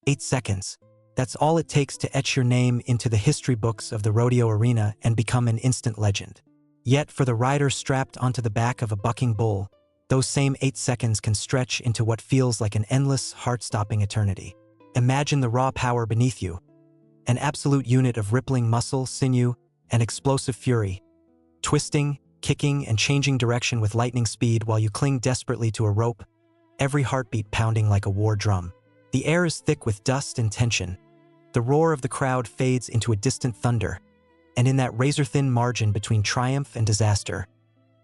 8 seconds. That's all it takes to etch your name into the history books of the rodeo arena and become an instant legend. Yet for the rider strapped onto the back of a bucking bull, those same 8 seconds can stretch into what feels like an endless, heart-stopping eternity. Imagine the raw power beneath you, an absolute unit of rippling muscle, sinew, and explosive fury, twisting, kicking, and changing direction with lightning speed while you cling desperately to a rope, every heartbeat pounding like a war drum. The air is thick with dust and tension. The roar of the crowd fades into a distant thunder, and in that razor-thin margin between triumph and disaster,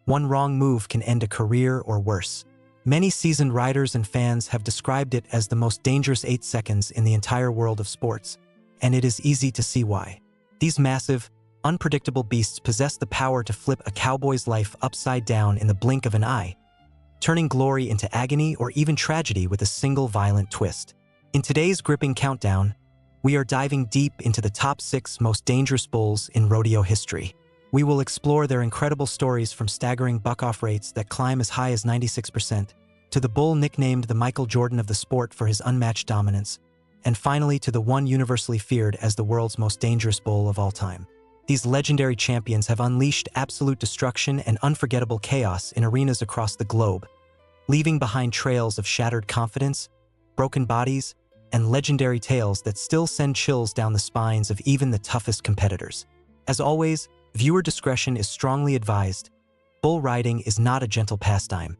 one wrong move can end a career or worse. Many seasoned riders and fans have described it as the most dangerous 8 seconds in the entire world of sports, and it is easy to see why. These massive, unpredictable beasts possess the power to flip a cowboy's life upside down in the blink of an eye, turning glory into agony or even tragedy with a single violent twist. In today's gripping countdown, we are diving deep into the top 6 most dangerous bulls in rodeo history. We will explore their incredible stories from staggering buck-off rates that climb as high as 96%, to the bull nicknamed the Michael Jordan of the sport for his unmatched dominance, and finally to the one universally feared as the world's most dangerous bull of all time. These legendary champions have unleashed absolute destruction and unforgettable chaos in arenas across the globe, leaving behind trails of shattered confidence, broken bodies, and legendary tales that still send chills down the spines of even the toughest competitors. As always, viewer discretion is strongly advised. Bull riding is not a gentle pastime.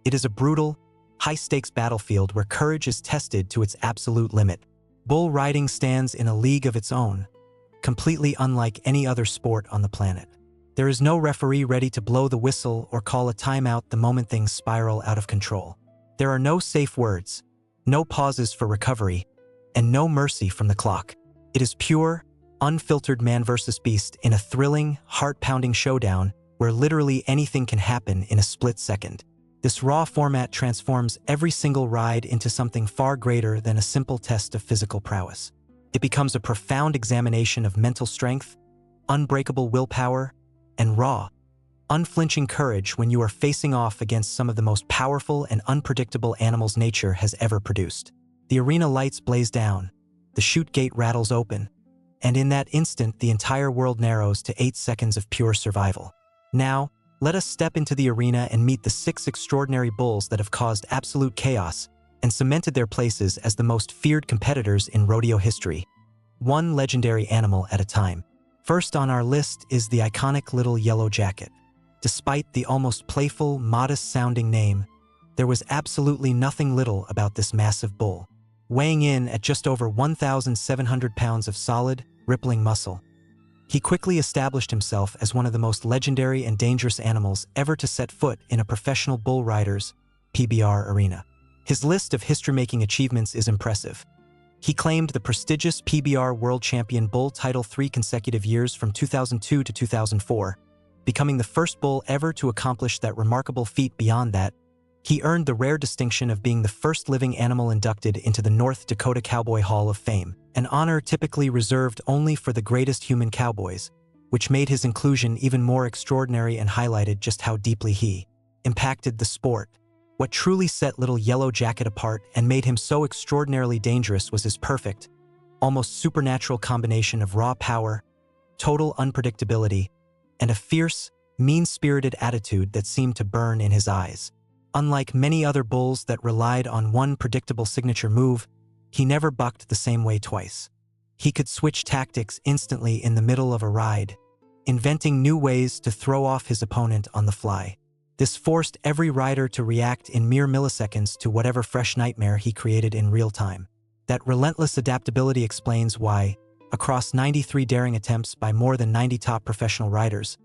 It is a brutal, high-stakes battlefield where courage is tested to its absolute limit. Bull riding stands in a league of its own, completely unlike any other sport on the planet. There is no referee ready to blow the whistle or call a timeout the moment things spiral out of control. There are no safe words, no pauses for recovery, and no mercy from the clock. It is pure, unfiltered man versus beast in a thrilling, heart-pounding showdown where literally anything can happen in a split second. This raw format transforms every single ride into something far greater than a simple test of physical prowess. It becomes a profound examination of mental strength, unbreakable willpower, and raw, unflinching courage when you are facing off against some of the most powerful and unpredictable animals nature has ever produced. The arena lights blaze down, the chute gate rattles open, and in that instant the entire world narrows to 8 seconds of pure survival. Now, let us step into the arena and meet the 6 extraordinary bulls that have caused absolute chaos and cemented their places as the most feared competitors in rodeo history, one legendary animal at a time. First on our list is the iconic Little Yellow Jacket. Despite the almost playful, modest-sounding name, there was absolutely nothing little about this massive bull. Weighing in at just over 1,700 pounds of solid, rippling muscle, he quickly established himself as one of the most legendary and dangerous animals ever to set foot in a professional bull rider's PBR arena. His list of history-making achievements is impressive. He claimed the prestigious PBR World Champion Bull title 3 consecutive years from 2002 to 2004, becoming the first bull ever to accomplish that remarkable feat. Beyond that, he earned the rare distinction of being the first living animal inducted into the North Dakota Cowboy Hall of Fame, an honor typically reserved only for the greatest human cowboys, which made his inclusion even more extraordinary and highlighted just how deeply he impacted the sport. What truly set Little Yellow Jacket apart and made him so extraordinarily dangerous was his perfect, almost supernatural combination of raw power, total unpredictability, and a fierce, mean-spirited attitude that seemed to burn in his eyes. Unlike many other bulls that relied on one predictable signature move, he never bucked the same way twice. He could switch tactics instantly in the middle of a ride, inventing new ways to throw off his opponent on the fly. This forced every rider to react in mere milliseconds to whatever fresh nightmare he created in real time. That relentless adaptability explains why, across 93 daring attempts by more than 90 top professional riders,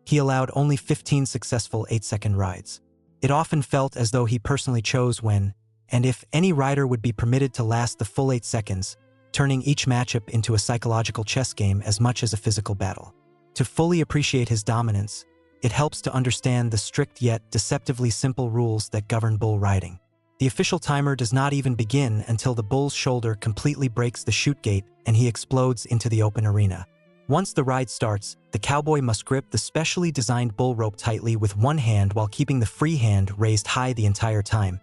he allowed only 15 successful 8-second rides. It often felt as though he personally chose when, and if any rider would be permitted to last the full 8 seconds, turning each matchup into a psychological chess game as much as a physical battle. To fully appreciate his dominance, it helps to understand the strict yet deceptively simple rules that govern bull riding. The official timer does not even begin until the bull's shoulder completely breaks the chute gate and he explodes into the open arena. Once the ride starts, the cowboy must grip the specially designed bull rope tightly with one hand while keeping the free hand raised high the entire time,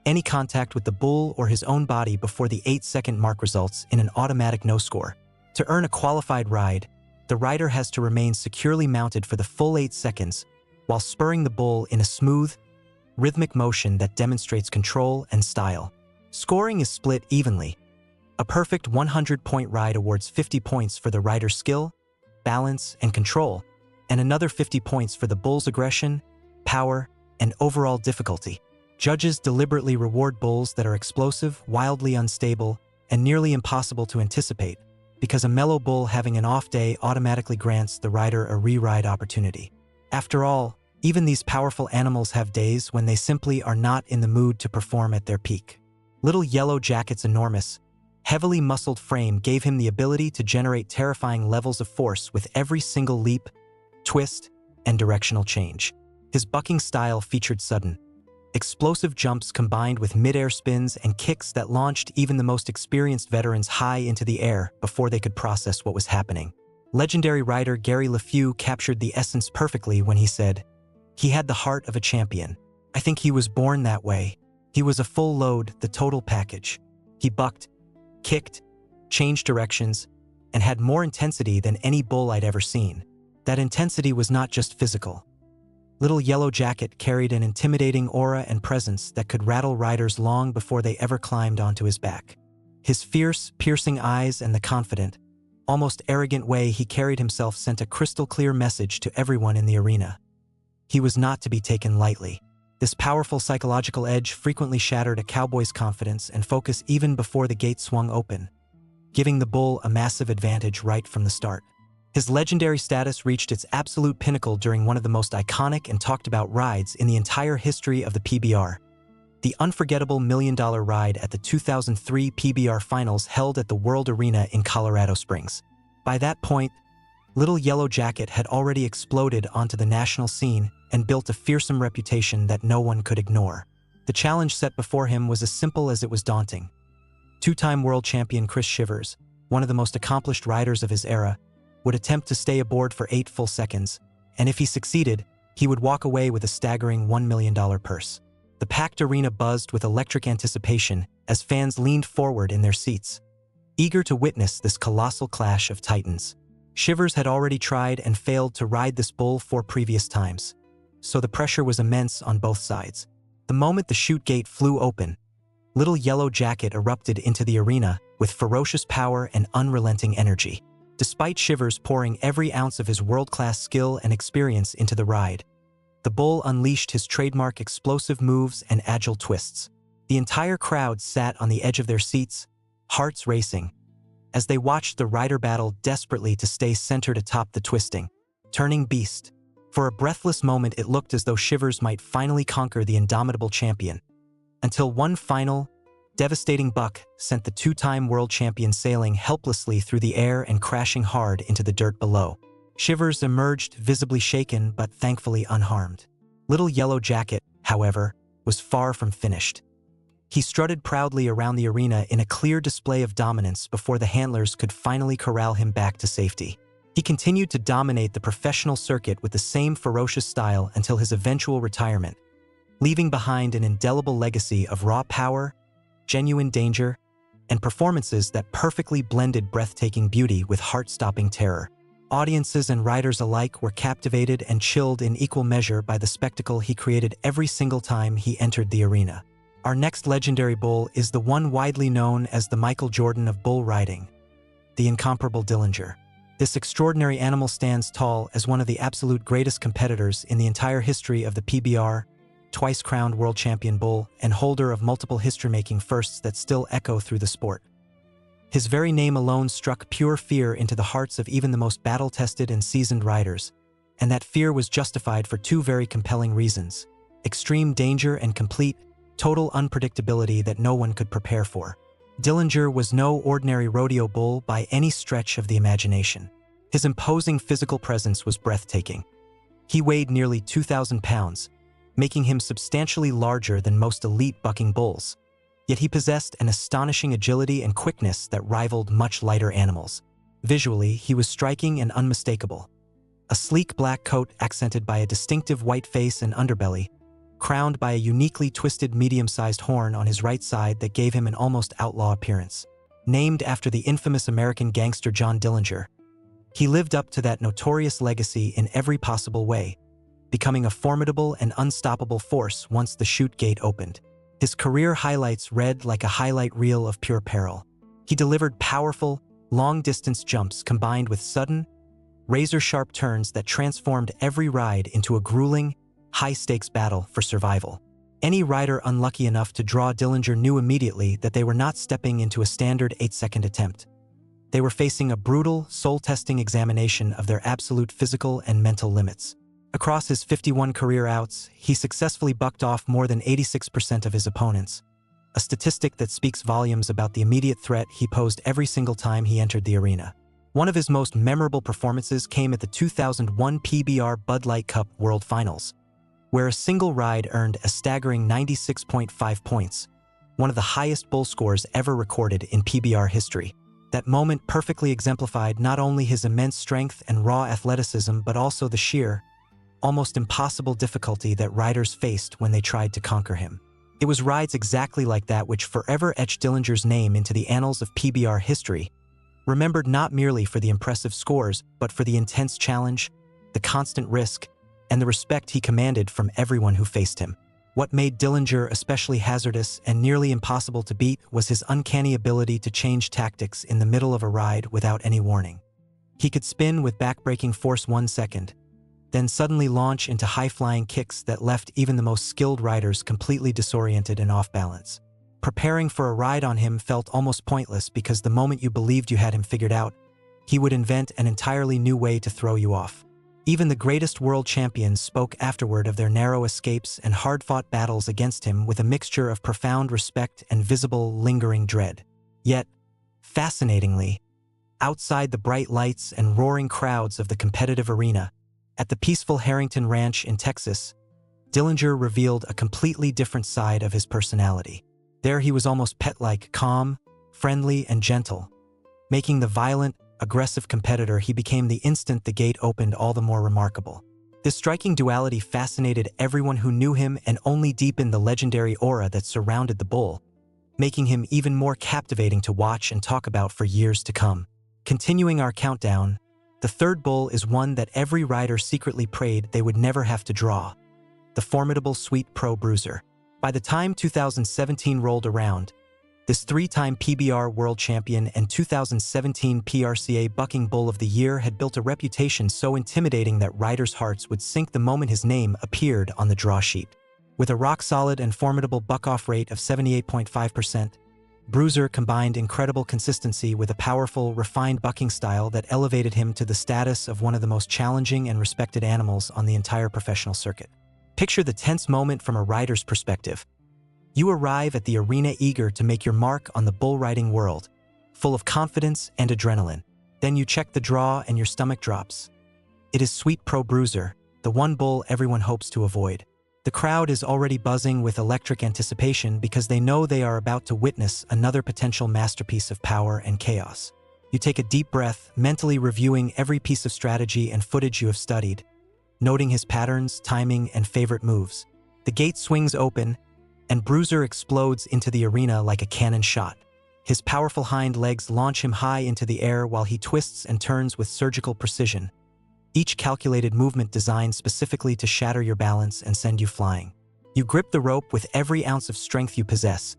Any contact with the bull or his own body before the 8-second mark results in an automatic no score. To earn a qualified ride, the rider has to remain securely mounted for the full 8 seconds while spurring the bull in a smooth, rhythmic motion that demonstrates control and style. Scoring is split evenly. A perfect 100-point ride awards 50 points for the rider's skill, balance, and control, and another 50 points for the bull's aggression, power, and overall difficulty. Judges deliberately reward bulls that are explosive, wildly unstable, and nearly impossible to anticipate, because a mellow bull having an off day automatically grants the rider a re-ride opportunity. After all, even these powerful animals have days when they simply are not in the mood to perform at their peak. Little Yellow Jacket's enormous, heavily muscled frame gave him the ability to generate terrifying levels of force with every single leap, twist, and directional change. His bucking style featured sudden, explosive jumps combined with mid-air spins and kicks that launched even the most experienced veterans high into the air before they could process what was happening. Legendary rider Gary LeFew captured the essence perfectly when he said, "He had the heart of a champion. I think he was born that way. He was a full load, the total package. He bucked, kicked, changed directions, and had more intensity than any bull I'd ever seen. That intensity was not just physical. Little Yellow Jacket carried an intimidating aura and presence that could rattle riders long before they ever climbed onto his back. His fierce, piercing eyes and the confident, almost arrogant way he carried himself sent a crystal-clear message to everyone in the arena. He was not to be taken lightly. This powerful psychological edge frequently shattered a cowboy's confidence and focus even before the gate swung open, giving the bull a massive advantage right from the start. His legendary status reached its absolute pinnacle during one of the most iconic and talked-about rides in the entire history of the PBR, the unforgettable $1 million ride at the 2003 PBR Finals held at the World Arena in Colorado Springs. By that point, Little Yellow Jacket had already exploded onto the national scene and built a fearsome reputation that no one could ignore. The challenge set before him was as simple as it was daunting. Two-time world champion Chris Shivers, one of the most accomplished riders of his era, would attempt to stay aboard for 8 full seconds, and if he succeeded, he would walk away with a staggering $1 million purse. The packed arena buzzed with electric anticipation as fans leaned forward in their seats, eager to witness this colossal clash of titans. Shivers had already tried and failed to ride this bull 4 previous times, so the pressure was immense on both sides. The moment the chute gate flew open, Little Yellow Jacket erupted into the arena with ferocious power and unrelenting energy. Despite Shivers pouring every ounce of his world-class skill and experience into the ride, the bull unleashed his trademark explosive moves and agile twists. The entire crowd sat on the edge of their seats, hearts racing, as they watched the rider battle desperately to stay centered atop the twisting, turning beast. For a breathless moment, it looked as though Shivers might finally conquer the indomitable champion, until one final, devastating buck sent the 2-time world champion sailing helplessly through the air and crashing hard into the dirt below. Shivers emerged visibly shaken but thankfully unharmed. Little Yellow Jacket, however, was far from finished. He strutted proudly around the arena in a clear display of dominance before the handlers could finally corral him back to safety. He continued to dominate the professional circuit with the same ferocious style until his eventual retirement, leaving behind an indelible legacy of raw power, genuine danger, and performances that perfectly blended breathtaking beauty with heart-stopping terror. Audiences and riders alike were captivated and chilled in equal measure by the spectacle he created every single time he entered the arena. Our next legendary bull is the one widely known as the Michael Jordan of bull riding, the incomparable Dillinger. This extraordinary animal stands tall as one of the absolute greatest competitors in the entire history of the PBR, twice crowned world champion bull, and holder of multiple history-making firsts that still echo through the sport. His very name alone struck pure fear into the hearts of even the most battle-tested and seasoned riders, and that fear was justified for 2 very compelling reasons: extreme danger and complete, total unpredictability that no one could prepare for. Dillinger was no ordinary rodeo bull by any stretch of the imagination. His imposing physical presence was breathtaking. He weighed nearly 2,000 pounds, making him substantially larger than most elite bucking bulls. Yet he possessed an astonishing agility and quickness that rivaled much lighter animals. Visually, he was striking and unmistakable. A sleek black coat accented by a distinctive white face and underbelly, crowned by a uniquely twisted medium-sized horn on his right side that gave him an almost outlaw appearance. Named after the infamous American gangster John Dillinger, he lived up to that notorious legacy in every possible way, becoming a formidable and unstoppable force once the chute gate opened. His career highlights read like a highlight reel of pure peril. He delivered powerful, long-distance jumps combined with sudden, razor-sharp turns that transformed every ride into a grueling, high-stakes battle for survival. Any rider unlucky enough to draw Dillinger knew immediately that they were not stepping into a standard 8-second attempt. They were facing a brutal, soul-testing examination of their absolute physical and mental limits. Across his 51 career outs, he successfully bucked off more than 86% of his opponents, a statistic that speaks volumes about the immediate threat he posed every single time he entered the arena. One of his most memorable performances came at the 2001 PBR Bud Light Cup World Finals, where a single ride earned a staggering 96.5 points, one of the highest bull scores ever recorded in PBR history. That moment perfectly exemplified not only his immense strength and raw athleticism but also the sheer, almost impossible difficulty that riders faced when they tried to conquer him. It was rides exactly like that which forever etched Dillinger's name into the annals of PBR history, remembered not merely for the impressive scores but for the intense challenge, the constant risk, and the respect he commanded from everyone who faced him. What made Dillinger especially hazardous and nearly impossible to beat was his uncanny ability to change tactics in the middle of a ride without any warning. He could spin with backbreaking force 1 second, then suddenly launch into high-flying kicks that left even the most skilled riders completely disoriented and off balance. Preparing for a ride on him felt almost pointless because the moment you believed you had him figured out, he would invent an entirely new way to throw you off. Even the greatest world champions spoke afterward of their narrow escapes and hard-fought battles against him with a mixture of profound respect and visible, lingering dread. Yet, fascinatingly, outside the bright lights and roaring crowds of the competitive arena, at the peaceful Harrington Ranch in Texas, Dillinger revealed a completely different side of his personality. There he was almost pet-like, calm, friendly, and gentle, making the violent, aggressive competitor he became the instant the gate opened all the more remarkable. This striking duality fascinated everyone who knew him and only deepened the legendary aura that surrounded the bull, making him even more captivating to watch and talk about for years to come. Continuing our countdown, the third bull is one that every rider secretly prayed they would never have to draw: the formidable Sweet Pro Bruiser. By the time 2017 rolled around, this 3-time PBR World Champion and 2017 PRCA Bucking Bull of the Year had built a reputation so intimidating that riders' hearts would sink the moment his name appeared on the draw sheet. With a rock-solid and formidable buck-off rate of 78.5%, Bruiser combined incredible consistency with a powerful, refined bucking style that elevated him to the status of one of the most challenging and respected animals on the entire professional circuit. Picture the tense moment from a rider's perspective. You arrive at the arena eager to make your mark on the bull riding world, full of confidence and adrenaline. Then you check the draw and your stomach drops. It is Sweet Pro Bruiser, the one bull everyone hopes to avoid. The crowd is already buzzing with electric anticipation because they know they are about to witness another potential masterpiece of power and chaos. You take a deep breath, mentally reviewing every piece of strategy and footage you have studied, noting his patterns, timing, and favorite moves. The gate swings open, and Bruiser explodes into the arena like a cannon shot. His powerful hind legs launch him high into the air while he twists and turns with surgical precision, each calculated movement designed specifically to shatter your balance and send you flying. You grip the rope with every ounce of strength you possess,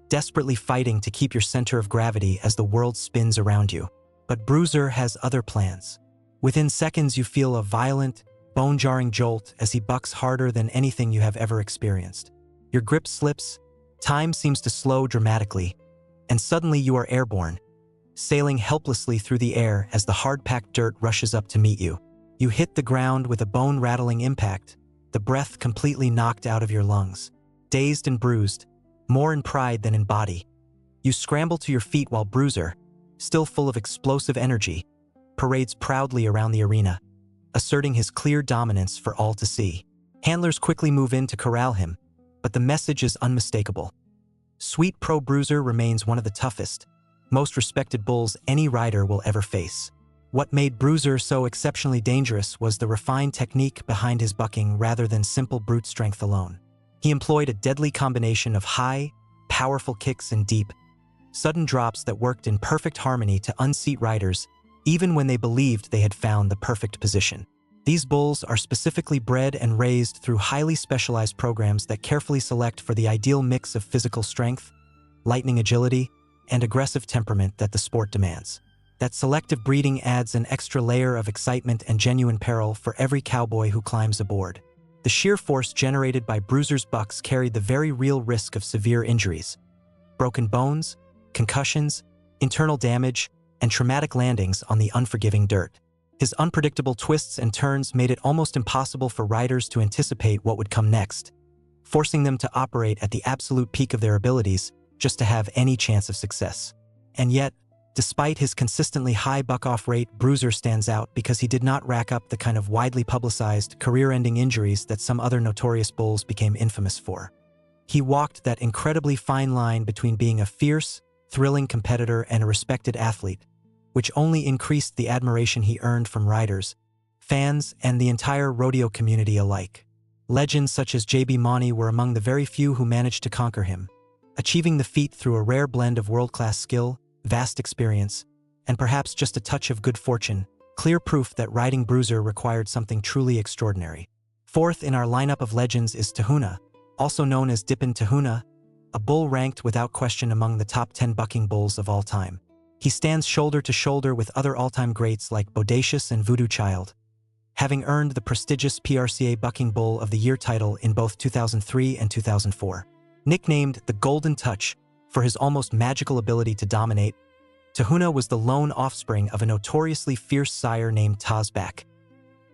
desperately fighting to keep your center of gravity as the world spins around you. But Bruiser has other plans. Within seconds, you feel a violent, bone-jarring jolt as he bucks harder than anything you have ever experienced. Your grip slips, time seems to slow dramatically, and suddenly you are airborne, sailing helplessly through the air as the hard-packed dirt rushes up to meet you. You hit the ground with a bone-rattling impact, the breath completely knocked out of your lungs. Dazed and bruised, more in pride than in body, you scramble to your feet while Bruiser, still full of explosive energy, parades proudly around the arena, asserting his clear dominance for all to see. Handlers quickly move in to corral him, but the message is unmistakable. Sweet Pro Bruiser remains one of the toughest, most respected bulls any rider will ever face. What made Bruiser so exceptionally dangerous was the refined technique behind his bucking rather than simple brute strength alone. He employed a deadly combination of high, powerful kicks and deep, sudden drops that worked in perfect harmony to unseat riders, even when they believed they had found the perfect position. These bulls are specifically bred and raised through highly specialized programs that carefully select for the ideal mix of physical strength, lightning agility, and aggressive temperament that the sport demands. That selective breeding adds an extra layer of excitement and genuine peril for every cowboy who climbs aboard. The sheer force generated by Bruiser's bucks carried the very real risk of severe injuries. Broken bones, concussions, internal damage, and traumatic landings on the unforgiving dirt. His unpredictable twists and turns made it almost impossible for riders to anticipate what would come next, forcing them to operate at the absolute peak of their abilities just to have any chance of success. And yet, despite his consistently high buck-off rate, Bruiser stands out because he did not rack up the kind of widely publicized, career-ending injuries that some other notorious bulls became infamous for. He walked that incredibly fine line between being a fierce, thrilling competitor and a respected athlete, which only increased the admiration he earned from riders, fans, and the entire rodeo community alike. Legends such as J.B. Mauney were among the very few who managed to conquer him, achieving the feat through a rare blend of world-class skill, vast experience, and perhaps just a touch of good fortune, clear proof that riding Bruiser required something truly extraordinary. Fourth in our lineup of legends is Tahuna, also known as Dippin' Tahuna, a bull ranked without question among the top 10 bucking bulls of all time. He stands shoulder to shoulder with other all-time greats like Bodacious and Voodoo Child, having earned the prestigious PRCA Bucking Bull of the Year title in both 2003 and 2004. Nicknamed the Golden Touch for his almost magical ability to dominate, Tahuna was the lone offspring of a notoriously fierce sire named Tazbak,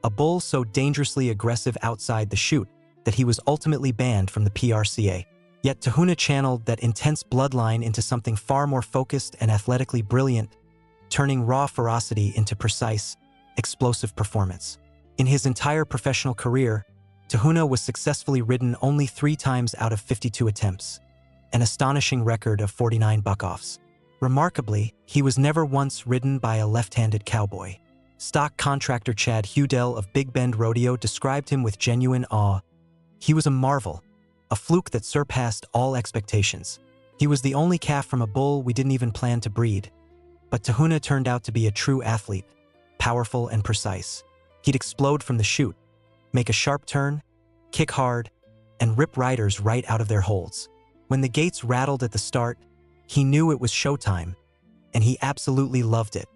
a bull so dangerously aggressive outside the chute that he was ultimately banned from the PRCA. Yet Tahuna channeled that intense bloodline into something far more focused and athletically brilliant, turning raw ferocity into precise, explosive performance. In his entire professional career, Tahuna was successfully ridden only 3 times out of 52 attempts, an astonishing record of 49 buck-offs. Remarkably, he was never once ridden by a left-handed cowboy. Stock contractor Chad Hudell of Big Bend Rodeo described him with genuine awe. He was a marvel, a fluke that surpassed all expectations. He was the only calf from a bull we didn't even plan to breed. But Tahuna turned out to be a true athlete, powerful and precise. He'd explode from the chute, make a sharp turn, kick hard, and rip riders right out of their holds. When the gates rattled at the start, he knew it was showtime, and he absolutely loved it.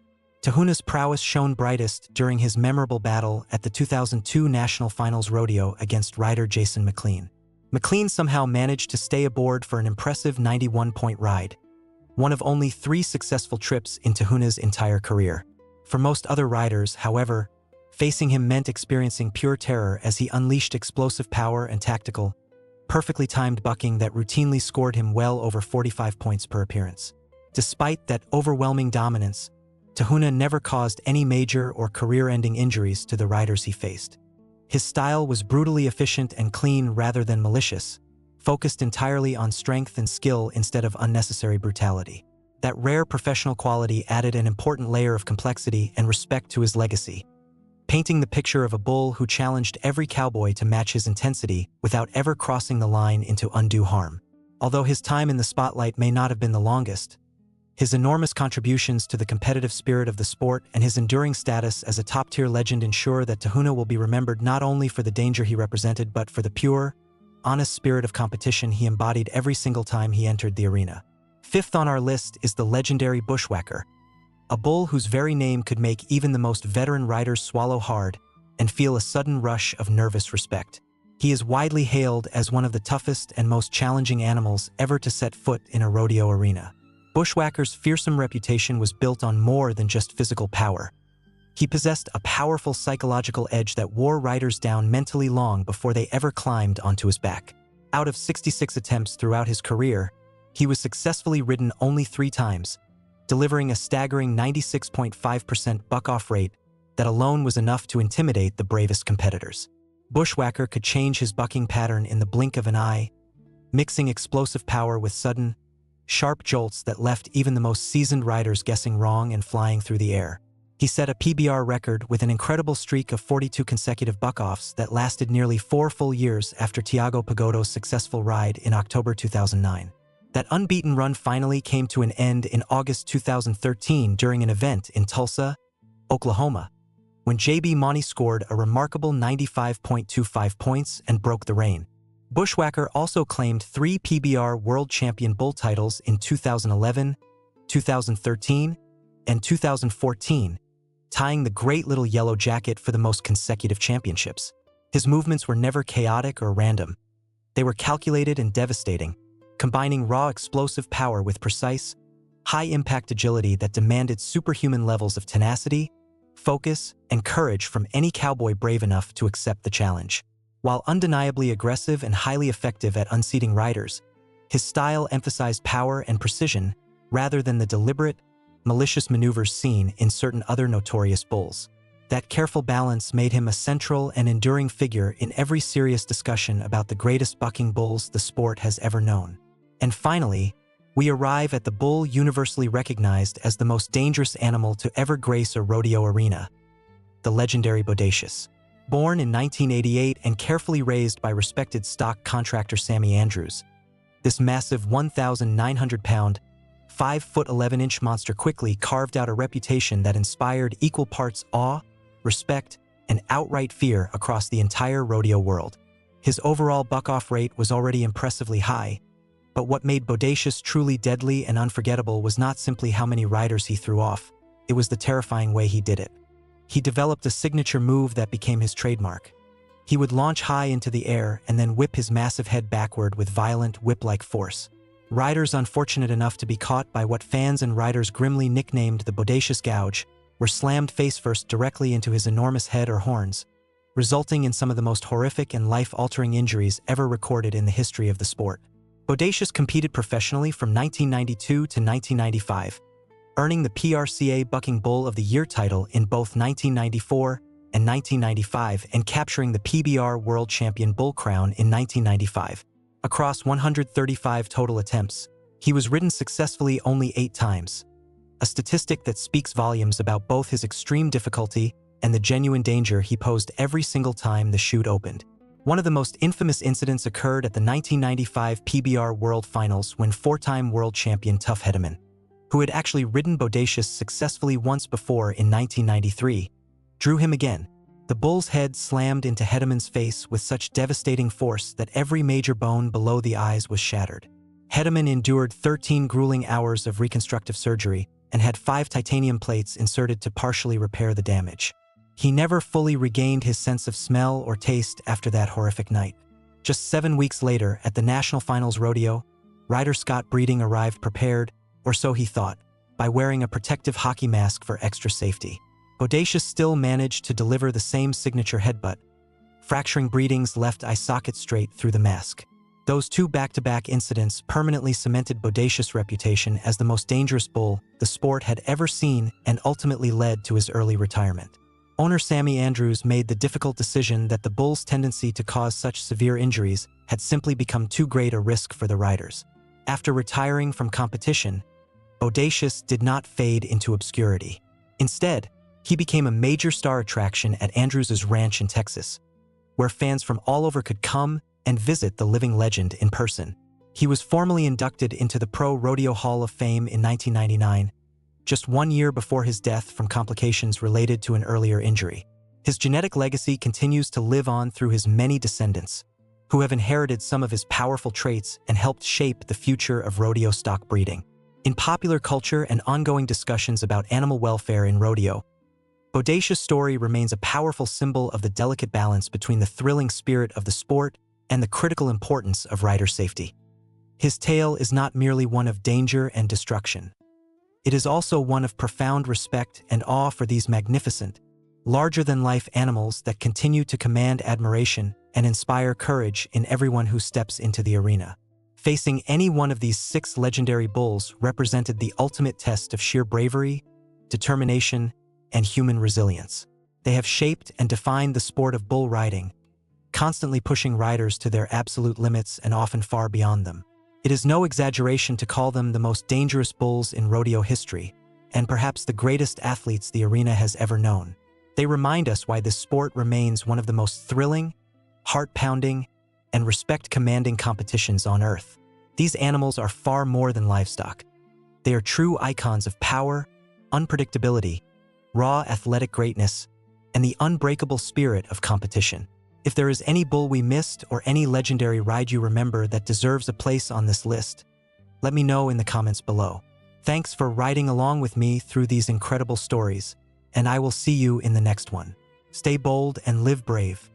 Tahuna's prowess shone brightest during his memorable battle at the 2002 National Finals Rodeo against rider Jason McLean. McLean somehow managed to stay aboard for an impressive 91-point ride, one of only 3 successful trips in Tahuna's entire career. For most other riders, however, facing him meant experiencing pure terror as he unleashed explosive power and tactical, perfectly timed bucking that routinely scored him well over 45 points per appearance. Despite that overwhelming dominance, Tahuna never caused any major or career-ending injuries to the riders he faced. His style was brutally efficient and clean rather than malicious, focused entirely on strength and skill instead of unnecessary brutality. That rare professional quality added an important layer of complexity and respect to his legacy, painting the picture of a bull who challenged every cowboy to match his intensity without ever crossing the line into undue harm. Although his time in the spotlight may not have been the longest, his enormous contributions to the competitive spirit of the sport and his enduring status as a top-tier legend ensure that Tahuna will be remembered not only for the danger he represented but for the pure, honest spirit of competition he embodied every single time he entered the arena. Fifth on our list is the legendary Bushwhacker, a bull whose very name could make even the most veteran riders swallow hard and feel a sudden rush of nervous respect. He is widely hailed as one of the toughest and most challenging animals ever to set foot in a rodeo arena. Bushwhacker's fearsome reputation was built on more than just physical power. He possessed a powerful psychological edge that wore riders down mentally long before they ever climbed onto his back. Out of 66 attempts throughout his career, he was successfully ridden only 3 times, delivering a staggering 96.5% buck-off rate that alone was enough to intimidate the bravest competitors. Bushwhacker could change his bucking pattern in the blink of an eye, mixing explosive power with sudden, sharp jolts that left even the most seasoned riders guessing wrong and flying through the air. He set a PBR record with an incredible streak of 42 consecutive buck-offs that lasted nearly 4 full years after Tiago Pagodo's successful ride in October 2009. That unbeaten run finally came to an end in August 2013 during an event in Tulsa, Oklahoma, when JB Monty scored a remarkable 95.25 points and broke the reign. Bushwhacker also claimed 3 PBR World Champion Bull titles in 2011, 2013, and 2014, tying the Great Little Yellow Jacket for the most consecutive championships. His movements were never chaotic or random. They were calculated and devastating, combining raw explosive power with precise, high-impact agility that demanded superhuman levels of tenacity, focus, and courage from any cowboy brave enough to accept the challenge. While undeniably aggressive and highly effective at unseating riders, his style emphasized power and precision rather than the deliberate, malicious maneuvers seen in certain other notorious bulls. That careful balance made him a central and enduring figure in every serious discussion about the greatest bucking bulls the sport has ever known. And finally, we arrive at the bull universally recognized as the most dangerous animal to ever grace a rodeo arena, the legendary Bodacious. Born in 1988 and carefully raised by respected stock contractor Sammy Andrews, this massive 1,900-pound, 5'11" monster quickly carved out a reputation that inspired equal parts awe, respect, and outright fear across the entire rodeo world. His overall buck-off rate was already impressively high, but what made Bodacious truly deadly and unforgettable was not simply how many riders he threw off, it was the terrifying way he did it. He developed a signature move that became his trademark. He would launch high into the air and then whip his massive head backward with violent, whip-like force. Riders unfortunate enough to be caught by what fans and riders grimly nicknamed the Bodacious Gouge were slammed face-first directly into his enormous head or horns, resulting in some of the most horrific and life-altering injuries ever recorded in the history of the sport. Bodacious competed professionally from 1992 to 1995, earning the PRCA Bucking Bull of the Year title in both 1994 and 1995 and capturing the PBR World Champion Bull crown in 1995. Across 135 total attempts, he was ridden successfully only 8 times, a statistic that speaks volumes about both his extreme difficulty and the genuine danger he posed every single time the chute opened. One of the most infamous incidents occurred at the 1995 PBR World Finals when 4-time world champion Tough Hedeman, who had actually ridden Bodacious successfully once before in 1993, drew him again. The bull's head slammed into Hedeman's face with such devastating force that every major bone below the eyes was shattered. Hedeman endured 13 grueling hours of reconstructive surgery and had 5 titanium plates inserted to partially repair the damage. He never fully regained his sense of smell or taste after that horrific night. Just 7 weeks later, at the National Finals Rodeo, rider Scott Breeding arrived prepared, or so he thought, by wearing a protective hockey mask for extra safety. Bodacious still managed to deliver the same signature headbutt, fracturing Breeding's left eye socket straight through the mask. Those 2 back-to-back incidents permanently cemented Bodacious' reputation as the most dangerous bull the sport had ever seen and ultimately led to his early retirement. Owner Sammy Andrews made the difficult decision that the bull's tendency to cause such severe injuries had simply become too great a risk for the riders. After retiring from competition, Bodacious did not fade into obscurity. Instead, he became a major star attraction at Andrews' ranch in Texas, where fans from all over could come and visit the living legend in person. He was formally inducted into the Pro Rodeo Hall of Fame in 1999, just 1 year before his death from complications related to an earlier injury. His genetic legacy continues to live on through his many descendants, who have inherited some of his powerful traits and helped shape the future of rodeo stock breeding. In popular culture and ongoing discussions about animal welfare in rodeo, Bodacious' story remains a powerful symbol of the delicate balance between the thrilling spirit of the sport and the critical importance of rider safety. His tale is not merely one of danger and destruction. It is also one of profound respect and awe for these magnificent, larger-than-life animals that continue to command admiration and inspire courage in everyone who steps into the arena. Facing any one of these 6 legendary bulls represented the ultimate test of sheer bravery, determination, and human resilience. They have shaped and defined the sport of bull riding, constantly pushing riders to their absolute limits and often far beyond them. It is no exaggeration to call them the most dangerous bulls in rodeo history, and perhaps the greatest athletes the arena has ever known. They remind us why this sport remains one of the most thrilling, heart-pounding, and respect-commanding competitions on Earth. These animals are far more than livestock. They are true icons of power, unpredictability, raw athletic greatness, and the unbreakable spirit of competition. If there is any bull we missed or any legendary ride you remember that deserves a place on this list, let me know in the comments below. Thanks for riding along with me through these incredible stories, and I will see you in the next one. Stay bold and live brave.